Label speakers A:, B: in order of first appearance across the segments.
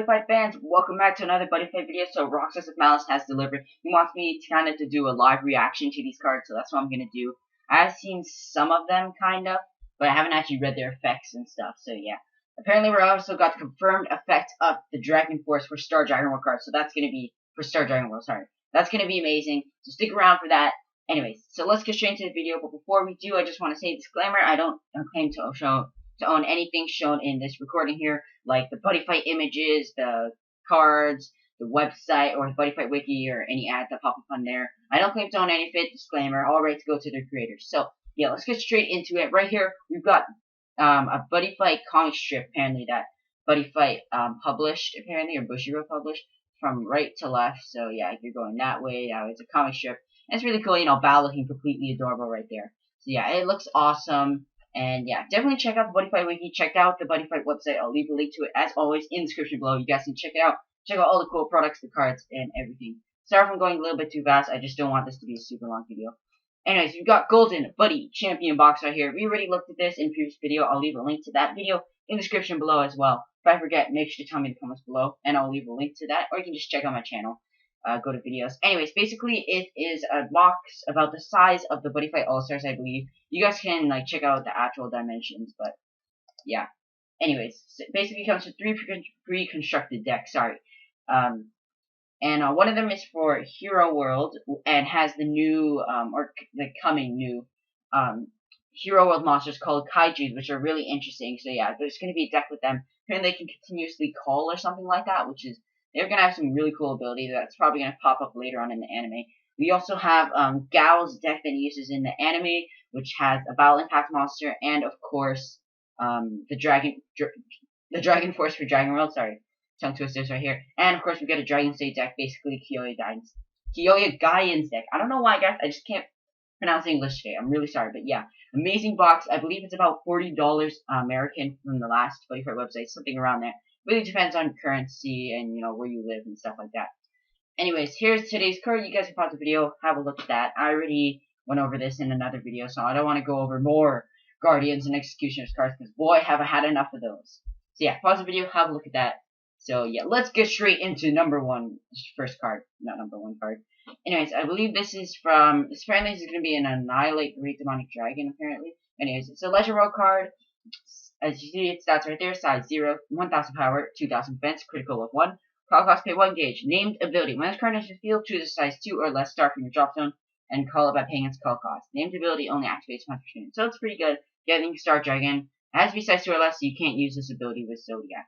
A: Buddyfight fans? Welcome back to another Buddyfight video. So Roxas of Malice has delivered. He wants me to do a live reaction to these cards, so that's what I'm gonna do. I've seen some of them but I haven't actually read their effects and stuff. So yeah. Apparently we also got the confirmed effect of the Dragon Force for Star Dragon World cards. So that's gonna be for Star Dragon World, sorry. That's gonna be amazing. So stick around for that. Anyways, so let's get straight into the video. But before we do, I just want to say a disclaimer. I don't claim to own anything shown in this recording here, like the Buddyfight images, the cards, the website, or the Buddyfight wiki, or any ads that pop up on there. I don't claim to own any of it. Disclaimer. All rights go to their creators. So yeah, let's get straight into it. Right here, we've got a Buddyfight comic strip, apparently, that Buddyfight published, apparently, or Bushiroad published, from right to left. So yeah, if you're going that way, it's a comic strip. And it's really cool, you know, Bao looking completely adorable right there. So yeah, it looks awesome. And yeah, definitely check out the Buddyfight wiki. Check out the Buddyfight website. I'll leave a link to it, as always, in the description below. You guys can check it out. Check out all the cool products, the cards, and everything. Sorry if I'm going a little bit too fast. I just don't want this to be a super long video. Anyways, we've got Golden Buddy Champion Box right here. We already looked at this in a previous video. I'll leave a link to that video in the description below as well. If I forget, make sure to tell me in the comments below, and I'll leave a link to that. Or you can just check out my channel. Go to videos. Anyways, basically, it is a box about the size of the Buddyfight All-Stars, I believe. You guys can, like, check out the actual dimensions, but, yeah. Anyways, so basically it comes with 3 pre-constructed decks, sorry. And one of them is for Hero World, and has the new, or the coming new, Hero World monsters called Kaijus, which are really interesting. So, yeah, there's going to be a deck with them. Apparently, they can continuously call or something like that, which is, they're going to have some really cool ability that's probably going to pop up later on in the anime. We also have Gao's deck that he uses in the anime, which has a Battle Impact monster, and of course, the Dragon Force for Dragon World. Sorry, tongue twisters right here. And of course, we get a Dragon State deck, basically Qlogic Gaian's deck. I don't know why, guys. I just can't pronounce English today. I'm really sorry, but yeah, amazing box. I believe it's about $40 American from the last Buddyfight website, something around there. Really depends on currency and, you know, where you live and stuff like that. Anyways, here's today's card. You guys can pause the video, have a look at that. I already went over this in another video, so I don't want to go over more Guardians and Executioners cards, because boy, have I had enough of those. So yeah, pause the video, have a look at that. So yeah, let's get straight into first card, not number 1 card. Anyways, I believe this is from, apparently this is going to be an Annihilate Great Demonic Dragon, apparently. Anyways, it's a Legend World card. As you see, it stats right there, size 0, 1000 power, 2000 defense, critical of 1. Call cost, pay 1 gauge. Named ability. When this card enters the field, choose a size 2 or less star from your drop zone and call it by paying its call cost. Named ability only activates once per turn. So it's pretty good. Getting Star Dragon. It has to be size 2 or less, so you can't use this ability with Zodiac.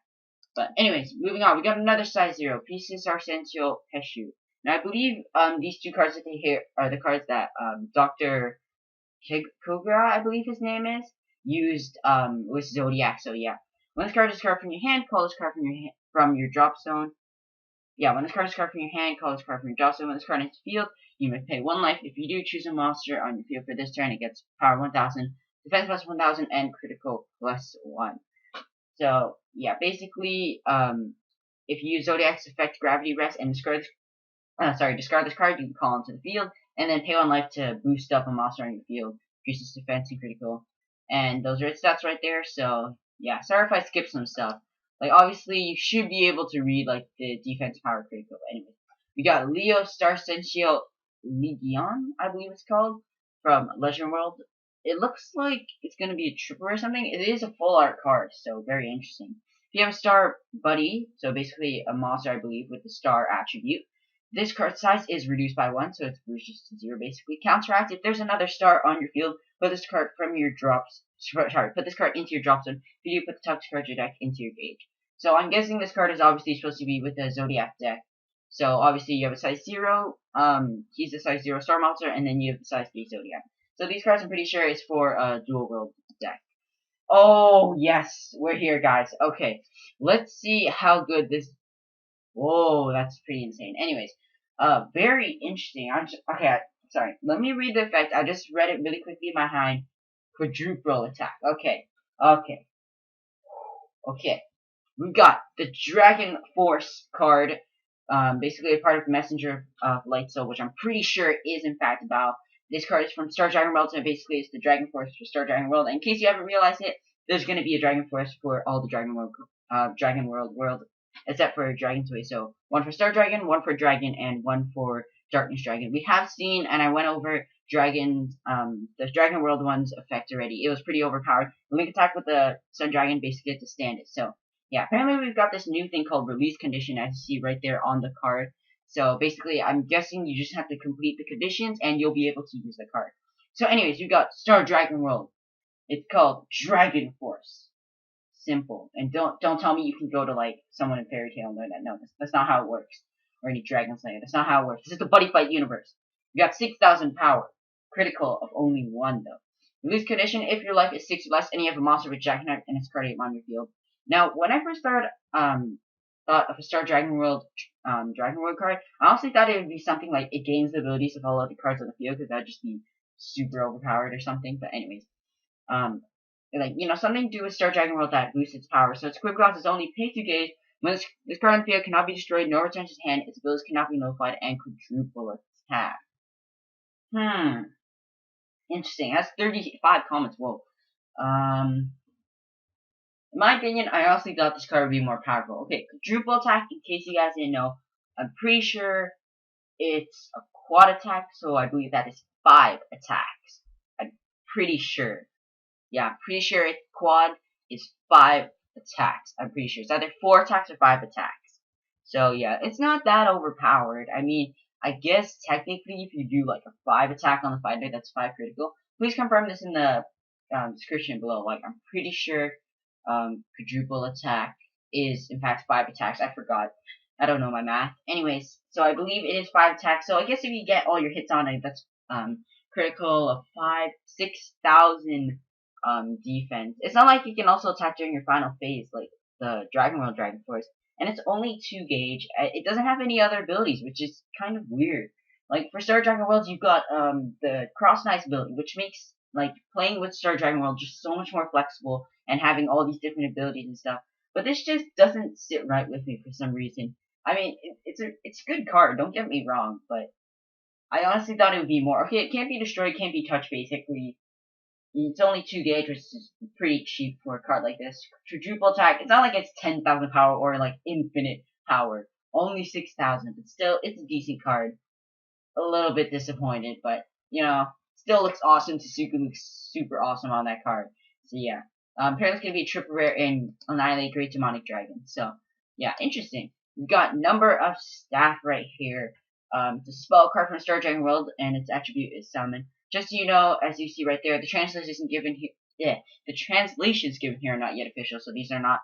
A: But anyways, moving on. We got another size 0. Pieces Arsensio Peshu. Now I believe these 2 cards that they here are the cards that Dr. Kik Cobra, I believe his name is, used with Zodiac. So yeah, when this card is discarded from your hand, call this card from your drop zone. Yeah, when this card is discarded from your hand, call this card from your drop zone. When this card enters the field, you may pay 1 life. If you do choose a monster on your field for this turn, it gets power 1000, defense plus 1000, and critical plus 1. So yeah, basically, if you use Zodiac's effect Gravity Rest and discard this card, you can call into the field and then pay 1 life to boost up a monster on your field, increases defense and critical. And those are its stats right there. So yeah, sorry if I skip some stuff. Like, obviously, you should be able to read, like, the defense power critical. Anyway, we got Leo Starsencio Legion, I believe it's called, from Legend World. It looks like it's going to be a tripper or something. It is a full art card, so very interesting. If you have a Star Buddy, so basically a monster, I believe, with the Star attribute, this card size is reduced by 1, so it's reduced to 0, basically. Counteract, if there's another star on your field, put this card into your drop zone. If you do, put the top card of your deck into your gauge. So I'm guessing this card is obviously supposed to be with the Zodiac deck. So obviously you have a size 0, he's a size 0 star monster, and then you have the size 3 Zodiac. So these cards I'm pretty sure is for a Duel Will deck. Oh yes, we're here, guys. Okay, let's see how good this. Whoa, that's pretty insane. Anyways, very interesting. Sorry. Let me read the effect. I just read it really quickly in my mind. Quadruple attack. Okay. We got the Dragon Force card. Basically a part of the Messenger of Light Soul, which I'm pretty sure is in fact Bao. This card is from Star Dragon World, so basically it's the Dragon Force for Star Dragon World. And in case you haven't realized it, there's going to be a Dragon Force for all the Dragon World except for Dragon's Way. So one for Star Dragon, one for Dragon, and one for Darkness Dragon. We have seen, and I went over the Dragon World one's effect already. It was pretty overpowered. The Link attack with the Sun Dragon basically to stand it. So yeah, apparently we've got this new thing called Release Condition, as you see right there on the card. So basically, I'm guessing you just have to complete the conditions, and you'll be able to use the card. So anyways, you got Star Dragon World. It's called Dragon Force. Simple. And don't tell me you can go to like someone in Fairy Tail and learn that. No, that's not how it works. Or any Dragon Slayer. That's not how it works. This is the Buddyfight universe. You got 6,000 power. Critical of only 1 though. Release condition: if your life is 6 or less and you have a monster with Jackknife and its card on your field. Now, when I first started thought of a Star Dragon World card, I honestly thought it would be something like it gains the abilities of all other cards on the field, because that'd just be super overpowered or something. But anyways, like, you know, something to do with Star Dragon World that boosts its power. So its quick cost is only pay 2 gauge. When this card on the field cannot be destroyed, no returns to hand, its abilities cannot be nullified, and quadruple attack. Interesting. That's 35 comments. Whoa. In my opinion, I honestly thought this card would be more powerful. Okay, quadruple attack, in case you guys didn't know, I'm pretty sure it's a quad attack, so I believe that is 5 attacks. I'm pretty sure. Yeah, I'm pretty sure its quad is 5 attacks. I'm pretty sure. It's either 4 attacks or 5 attacks. So yeah, it's not that overpowered. I mean, I guess technically if you do like a 5 attack on the fighter, that's 5 critical. Please confirm this in the description below. Like, I'm pretty sure quadruple attack is in fact 5 attacks. I forgot. I don't know my math. Anyways, so I believe it is 5 attacks. So I guess if you get all your hits on it, that's critical of 6,000 defense. It's not like you can also attack during your final phase like the Dragon World Dragon Force. And it's only 2 gauge. It doesn't have any other abilities, which is kind of weird. Like, for Star Dragon World, you've got the Cross Knights ability, which makes like playing with Star Dragon World just so much more flexible and having all these different abilities and stuff. But this just doesn't sit right with me for some reason. I mean, it's a good card, don't get me wrong, but I honestly thought it would be more. Okay, it can't be destroyed, can't be touched basically. It's only 2 gauge, which is pretty cheap for a card like this. Quadruple attack, it's not like it's 10,000 power or like infinite power. Only 6,000, but still, it's a decent card. A little bit disappointed, but, you know, still looks awesome. Tsuku looks super awesome on that card. So yeah. Apparently it's going to be a triple rare and Annihilate Great Demonic Dragon. So, yeah, interesting. We've got Number of Staff right here. It's a spell card from Star Dragon World, and its attribute is Summon. Just so you know, as you see right there, the translation given here. Yeah, the translations given here are not yet official, so these are not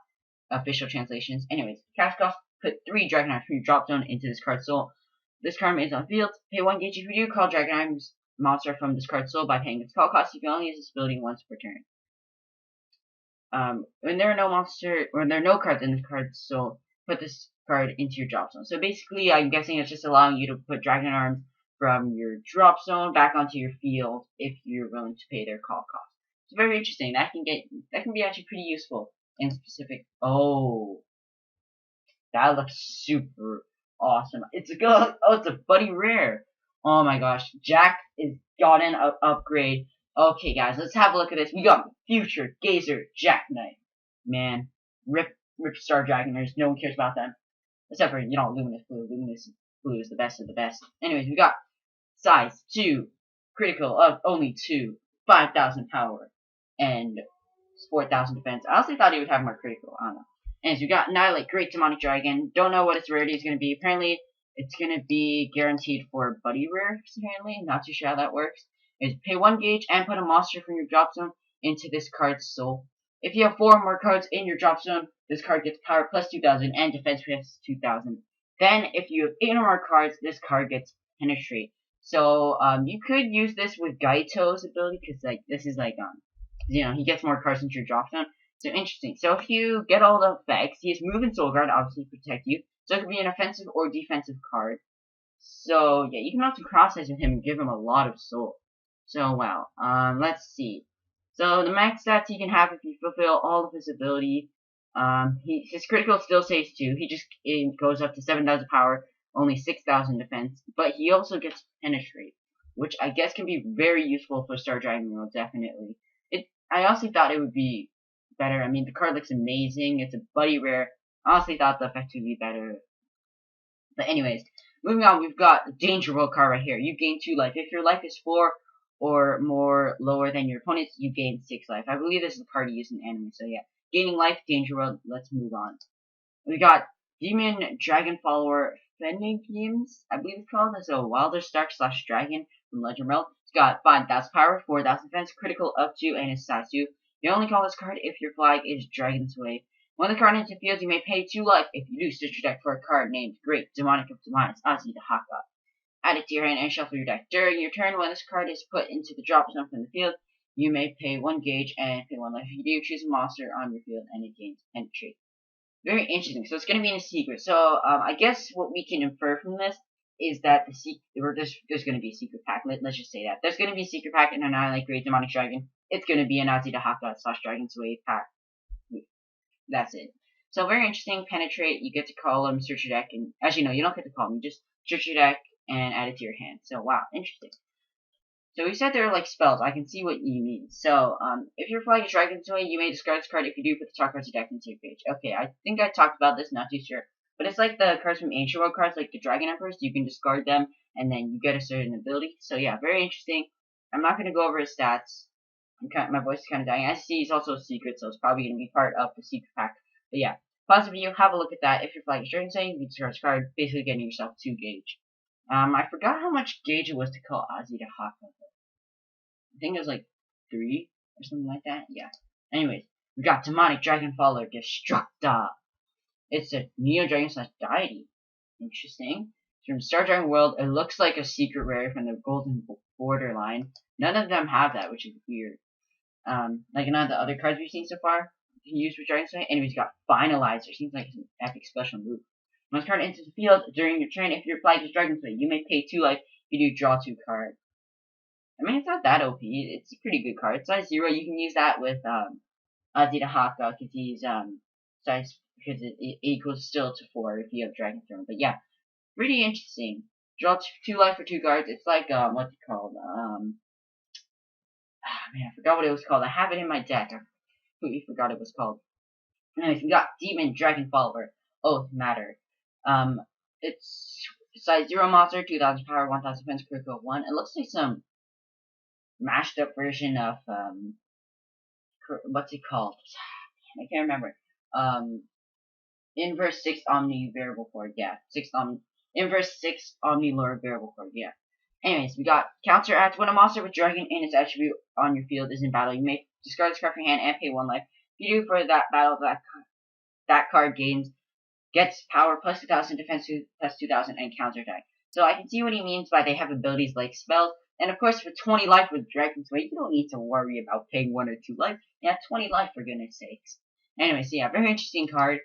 A: official translations. Anyways, cast cost: put 3 Dragonite from your drop zone into this card's soul. This card remains on field. Pay 1 gauge if you do. Call Dragonite's monster from this card's soul by paying its call cost. You can only use this ability once per turn. When there are no cards in this card's soul, put this card into your drop zone. So basically, I'm guessing it's just allowing you to put Dragon Arms from your drop zone back onto your field if you're willing to pay their call cost. It's very interesting. That can be actually pretty useful in specific. Oh, that looks super awesome. It's a Buddy rare. Oh my gosh, Jack is got an upgrade. Okay, guys, let's have a look at this. We got Future Gazer Jackknife. Man, rip Star Dragoners. No one cares about them, except for, you know, Luminous Blue. Luminous Blue is the best of the best. Anyways, we got size 2, critical of only 2, 5,000 power, and 4,000 defense. I honestly thought he would have more critical. I don't know. Anyways, we got Annihilate Great Demonic Dragon. Don't know what its rarity is going to be. Apparently, it's going to be guaranteed for Buddy rares. Apparently, not too sure how that works. Is pay 1 gauge and put a monster from your drop zone into this card's soul. If you have 4 or more cards in your drop zone, this card gets power plus 2,000 and defense plus 2,000. Then, if you have 8 or more cards, this card gets Penetrate. So, you could use this with Gaito's ability, because, like, this is, like, you know, he gets more cards into your drop zone. So, interesting. So, if you get all the effects, he has Move and Soul Guard, obviously, to protect you. So, it could be an offensive or defensive card. So, yeah, you can also cross-size with him and give him a lot of soul. So, wow. Let's see. So, the max stats he can have if you fulfill all of his ability. His critical still stays 2. It goes up to 7,000 power, only 6,000 defense. But he also gets Penetrate, which I guess can be very useful for Star Dragon World, definitely. I also thought it would be better. I mean, the card looks amazing. It's a Buddy rare. honestly thought the effect would be better. But anyways, moving on, we've got Danger Will card right here. You gain 2 life. If your life is 4 or more lower than your opponent's, you gain 6 life. I believe this is a card used in anime, so yeah. Gaining life, Danger Will. Let's move on. We got Demon Dragon Follower Fending Games, I believe it's called. So Wilder Stark / Dragon from Legend Realm. It's got 5,000 power, 4,000 defense, critical up to, and is size 2. You only call this card if your flag is Dragon's Wave. When the card enters the field, you may pay 2 life. If you do, search your deck for a card named Great Demonic of Demise, Azida Haka. Add it to your hand and shuffle your deck. During your turn, when this card is put into the drop zone from the field, you may pay 1 gauge and pay 1 life. If you do, choose a monster on your field and it gains penetrate. Very interesting. So it's going to be in a secret. So I guess what we can infer from this is that there's going to be a secret pack. Let's just say that. There's going to be a secret pack in an Annihilate Great Demonic Dragon. It's going to be an Azida Haka / Dragon's Wave pack. That's it. So very interesting. Penetrate. You get to call them, search your deck, and actually no, you don't get to call them. You just search your deck and add it to your hand. So wow, interesting. So we said they're like spells. I can see what you mean. So if your flag is Dragon's Way, you may discard this card. If you do, put the top cards of your deck into your page. Okay, I think I talked about this. Not too sure. But it's like the cards from Ancient World cards, like the Dragon Emperors. You can discard them, and then you get a certain ability. So yeah, very interesting. I'm not going to go over his stats. My voice is kind of dying. I see he's also a secret, so it's probably going to be part of the secret pack. But yeah, pause the video, have a look at that. If your flag is Dragon's Way, you discard this card, basically getting yourself 2 gauge. I forgot how much gauge it was to call Azida Haka. I think it was like 3 or something like that. Yeah. Anyways, we got Demonic Dragonfaller Destructa. It's a Neo Dragon / Deity. Interesting. It's from Star Dragon World. It looks like a secret rare from the Golden Borderline. None of them have that, which is weird. Like none of the other cards we've seen so far you can use for Dragon's Way. Anyways, got Finalizer. Seems like it's an epic special move. When this card enters the field during your turn, if your flag is Dragon's Way, you may pay 2 life. If you do, draw 2 cards. I mean, it's not that OP. It's a pretty good card. Size 0, you can use that with Azida Haka because he's size because it equals still to 4 if you have Dragon Throne. But yeah, pretty interesting. Draw 2 life for 2 cards. It's like what's it called? Man, I forgot what it was called. I have it in my deck. I completely forgot it was called. Anyways, we got Demon Dragon Follower Oath Matter. It's size 0 monster, 2,000 power, 1,000 defense, critical 1. It looks like some mashed up version of what's it called? I can't remember. Inverse 6 Omni Variable Chord. Yeah, Inverse 6 Omni Lord Variable Chord. Yeah. Anyways, we got Counteract. When a monster with Dragon in its attribute on your field is in battle, you may discard this card from your hand and pay 1 life. If you do, for that battle, that card gets power plus 2,000, defense plus 2,000, and counterattack. So I can see what he means by they have abilities like spells. And of course, for 20 life with Dragon's Way, you don't need to worry about paying 1 or 2 life. Yeah, 20 life for goodness sakes. Anyway, so yeah, very interesting card.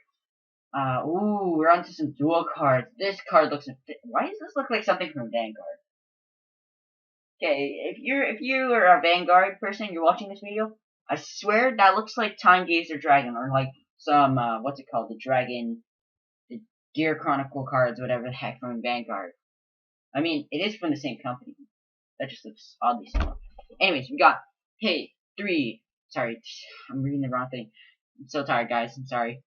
A: Ooh, we're on to some duel cards. This card looks. Why does this look like something from Vanguard? Okay, if you are a Vanguard person, you're watching this video, I swear that looks like Time Gazer Dragon, or like some what's it called, the Gear Chronicle cards, whatever the heck, from Vanguard. I mean, it is from the same company. That just looks oddly similar. Anyways, we got sorry, I'm reading the wrong thing. I'm so tired, guys. I'm sorry.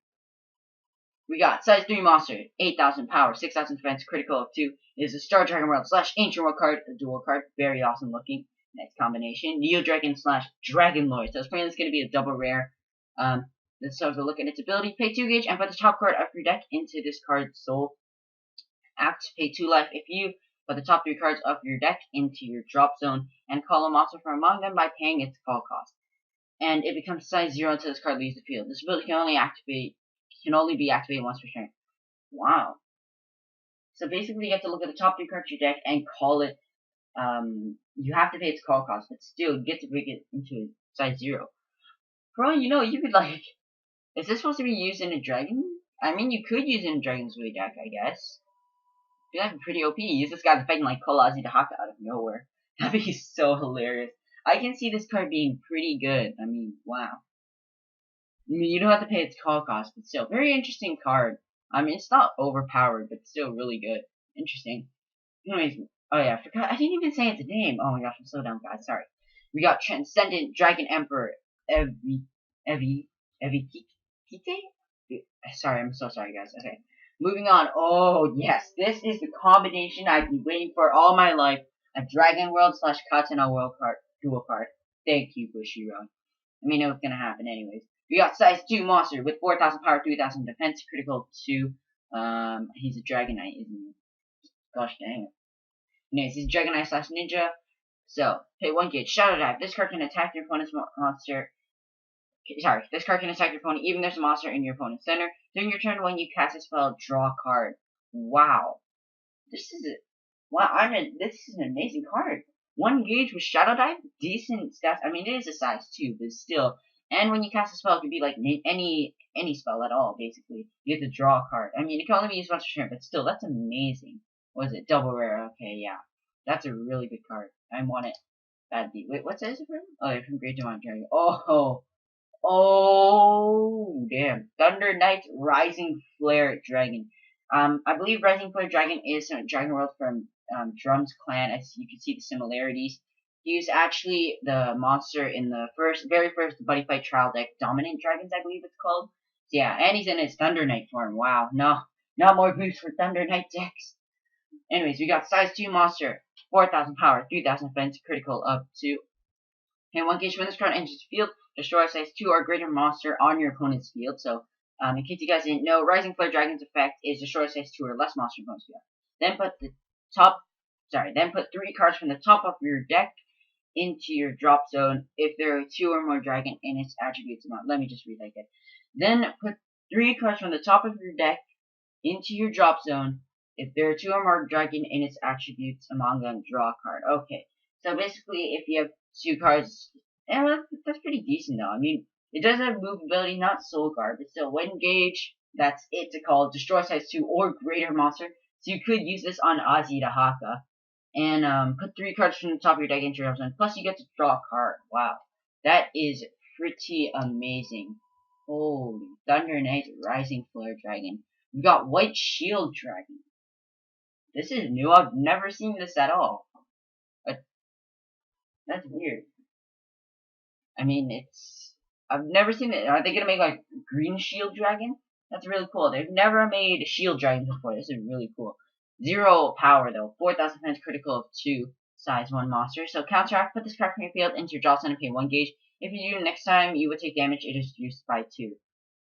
A: We got size 3 monster, 8,000 power, 6,000 defense, critical of 2. It is a Star Dragon World / Ancient World card, a dual card, very awesome looking. Next combination, Neo Dragon / Dragon Lord. So it's probably going to be a double rare. Let's have a look at its ability. Pay 2 gauge and put the top card of your deck into this card's soul. Act, pay 2 life if you put the top 3 cards of your deck into your drop zone and call a monster from among them by paying its call cost. And it becomes size 0 until this card leaves the field. This ability can only be activated once per turn. Wow. So basically you have to look at the top 3 cards of your deck and call it. You have to pay its call cost, but still you get to break it into size 0. For all you know, you could like. Is this supposed to be used in a dragon? I mean, you could use it in a Dragon's Way deck, I guess. I feel like pretty OP. Use this guy to fight like Azida Haka out of nowhere. That'd be so hilarious. I can see this card being pretty good. I mean, wow. I mean, you don't have to pay its call cost, but still, very interesting card. I mean, it's not overpowered, but still really good. Interesting. Anyways, oh yeah, I forgot. I didn't even say its name. Oh my gosh, I'm so dumb, guys. Sorry. We got Transcendent Dragon Emperor Kik? Sorry, I'm so sorry, guys. Okay, moving on. Oh yes, this is the combination I've been waiting for all my life. A Dragon World / Katana World card, dual card. Thank you, Bushiroad. I mean, it was gonna happen anyways. We got size 2 monster with 4,000 power, 3,000 defense, critical 2. He's a Dragonite, isn't he? Gosh dang it. Anyways, he's Dragonite / Ninja. So, pay 1 gauge. Shadow Dive. This card can attack your opponent's monster. Sorry, this card can attack your opponent even if there's a monster in your opponent's center. During your turn, when you cast a spell, draw a card. Wow. This is this is an amazing card. 1 gauge with Shadow Dive, decent stats. I mean, it is a size 2, but still. And when you cast a spell, it could be like any spell at all, basically. You have to draw a card. I mean, it can only be used once per turn, but still, that's amazing. What is it? Double rare. Okay, yeah. That's a really good card. I want it badly. Wait, what size is it from? Oh, they're from Great Demon Dragon. Oh, damn. Thunder Knight Rising Flare Dragon. I believe Rising Flare Dragon is Dragon World from Drum's clan, as you can see the similarities. He's actually the monster in the very first Buddyfight trial deck, Dominant Dragons, I believe it's called. So, yeah, and he's in his Thunder Knight form. Wow, no, not more boosts for Thunder Knight decks. Anyways, we got size 2 monster, 4,000 power, 3,000 defense, critical up to. And 1 gauge when this card enters the field, destroy a size 2 or greater monster on your opponent's field. So, in case you guys didn't know, Rising Flare Dragon's effect is destroy a size 2 or less monster on your opponent's field. Then put 3 cards from the top of your deck into your drop zone if there are 2 or more dragon in its attributes amount. Let me just read that again. Then put 3 cards from the top of your deck into your drop zone if there are 2 or more dragon in its attributes among them. Draw a card. Okay, so basically, if you have 2 cards, that's pretty decent though. I mean, it does have move ability, not soul guard, but still 1 gauge. That's it to call destroy size 2 or greater monster. So you could use this on Ozzy to Haka. And put 3 cards from the top of your deck into your zone. Plus you get to draw a card. Wow. That is pretty amazing. Holy Thunder Knight Rising Flare Dragon. We got White Shield Dragon. This is new. I've never seen this at all. But that's weird. I mean, I've never seen it. Are they gonna make like Green Shield Dragon? That's really cool. They've never made Shield Dragons before. This is really cool. 0 power though. 4,000 defense, critical of 2, size 1 monster. So counteract, put this card from your field into your draw zone and pay 1 gauge. If you do, next time you would take damage, it is reduced by 2.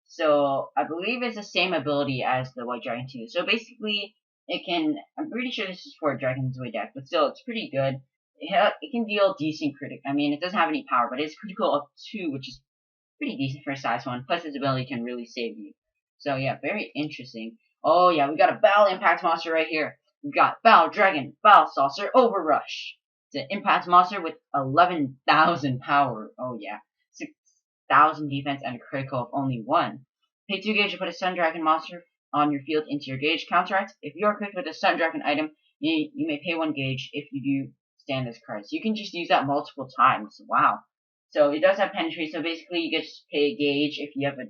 A: So I believe it's the same ability as the White Dragon 2. So basically, I'm pretty sure this is for a Dragon's Way deck, but still, it's pretty good. It can deal decent critic. I mean, it doesn't have any power, but it's critical of 2, which is pretty decent for a size 1. Plus, its ability can really save you. So yeah, very interesting. Oh yeah, we got a Battle Impact monster right here. We got Battle Dragon, Battle Saucer, Overrush. It's an Impact monster with 11,000 power. Oh yeah, 6,000 defense and a critical of only 1. Pay 2 gauge to put a Sun Dragon monster on your field into your gauge. Counteract. If you are equipped with a Sun Dragon item, you may pay 1 gauge if you do stand this card. So you can just use that multiple times. Wow. So it does have penetration, so basically you just pay a gauge if you have a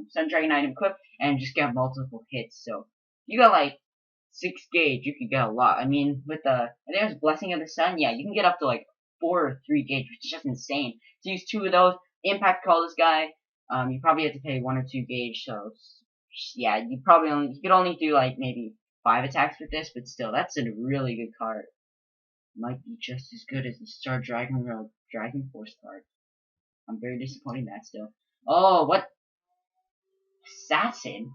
A: Sun Dragon item equipped and just get multiple hits. So you got like 6 gauge, you could get a lot. I mean, with I think it was Blessing of the Sun, yeah, you can get up to like 4 or 3 gauge, which is just insane. To use 2 of those, Impact Call this guy, you probably have to pay 1 or 2 gauge, so yeah, you could only do like maybe 5 attacks with this, but still, that's a really good card. Might be just as good as the Star Dragon World Dragon Force card. I'm very disappointed in that still. Oh, what? Assassin?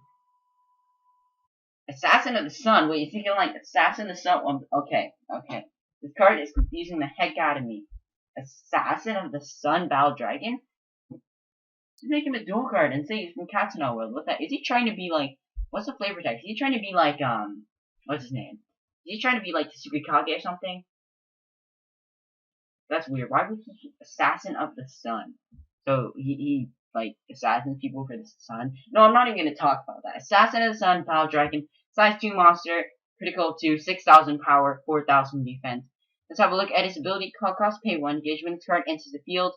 A: Assassin of the Sun. Wait, you thinking like Assassin of the Sun? Okay. This card is confusing the heck out of me. Assassin of the Sun Battle Dragon? Just make him a dual card and say he's from Katana World. What that? Is he trying to be like, what's the flavor text? Is he trying to be like, what's his name? Is he trying to be like the Kage or something? That's weird. Why would he Assassin of the Sun? So he like assassins people for the sun? No, I'm not even gonna talk about that. Assassin of the Sun, Battle Dragon, size 2 monster, critical 2, 6,000 power, 4,000 defense. Let's have a look at his ability cost. Pay 1 gauge. When this card enters the field,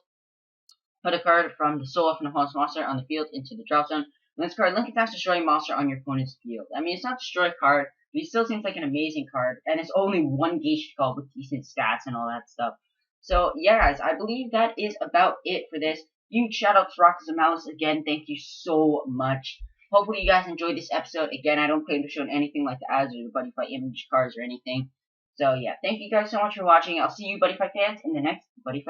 A: put a card from the soul of an opponent's monster on the field into the drop zone. When this card link attacks, destroy a monster on your opponent's field. I mean, it's not destroy a card, but he still seems like an amazing card, and it's only 1 gauge to call with decent stats and all that stuff. So, yeah, guys, I believe that is about it for this. Huge shout out to Roxas and Malice again. Thank you so much. hopefully you guys enjoyed this episode. Again, I don't claim to show anything like the ads or the Buddyfight image cards or anything. So yeah, thank you guys so much for watching. I'll see you Buddyfight fans in the next Buddyfight.